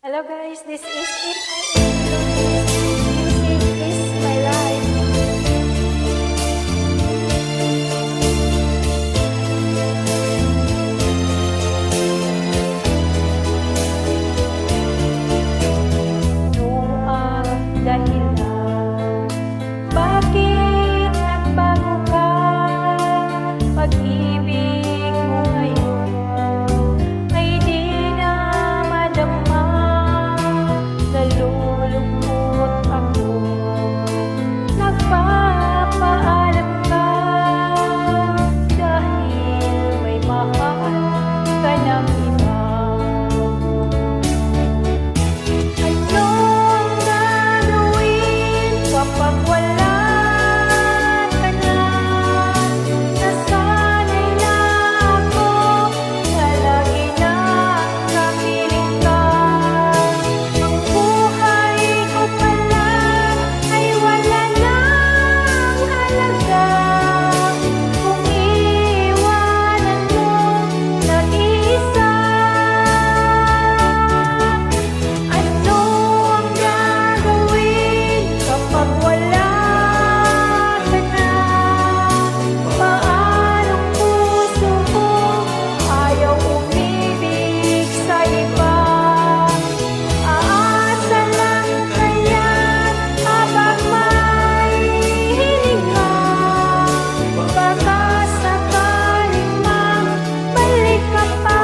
Hello guys, this is it. Music is my life. Ano ang dahilan? Bakit nagbago ka? Pag-ibig mo ngayon ay di na madama. Nalulungkot ako. Nagpapaalam ka dahil may mahal ka ng iba. Anong gagawin kapag wala ka na? Nasanay na ako na lagi na kapiling ka. Ang buhay ko pala ay wala nang halaga kung iiwanan mo nag-iisa. Ano ang gagawin kapag wala ka na? Paanong puso ko ayaw umibig sa iba? Aasa lang kaya habang may hiling ka? Baka sakaling magbalik ka pa.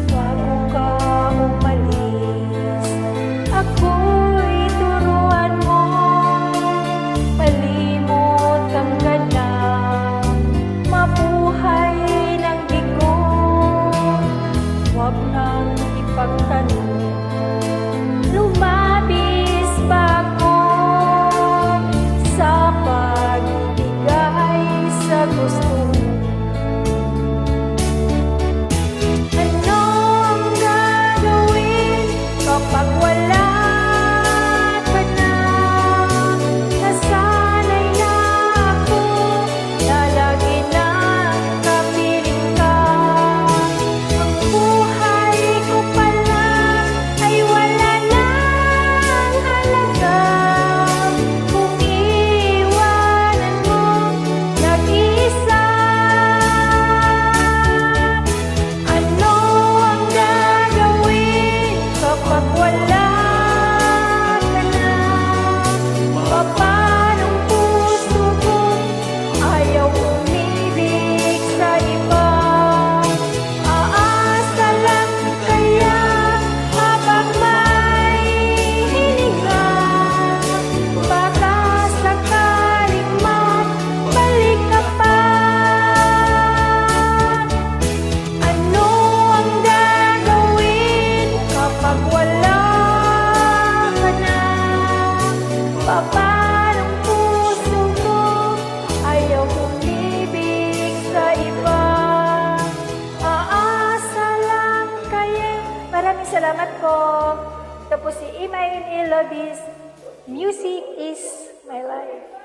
Bago ka umalis, ako'y turuan mo. Palimot kang ganda, mabuhay ng bigot. Huwag nang ipagtanong, lumabis ba ako sa pagbigay sa gusto mo? Ano ang gagawin kapag wala ka na? Nasanay na ako na lagi na kapiling ka. Ang buhay ko pala ay wala nang halaga kung iiwanan mo nag-iisa. Ano ang gagawin kapag wala ka na? Papanong puso ko ayaw umibig sa iba? Aasa lang kaya habang may hiling ka? Baka sakaling magbalik ka pa. Ano ang gagawin kapag wala ka na? Papanong puso ko ayaw umibig sa iba? Aasa lang kaya. Maraming salamat po. Ito po si Imain Ilobis. Music is my life.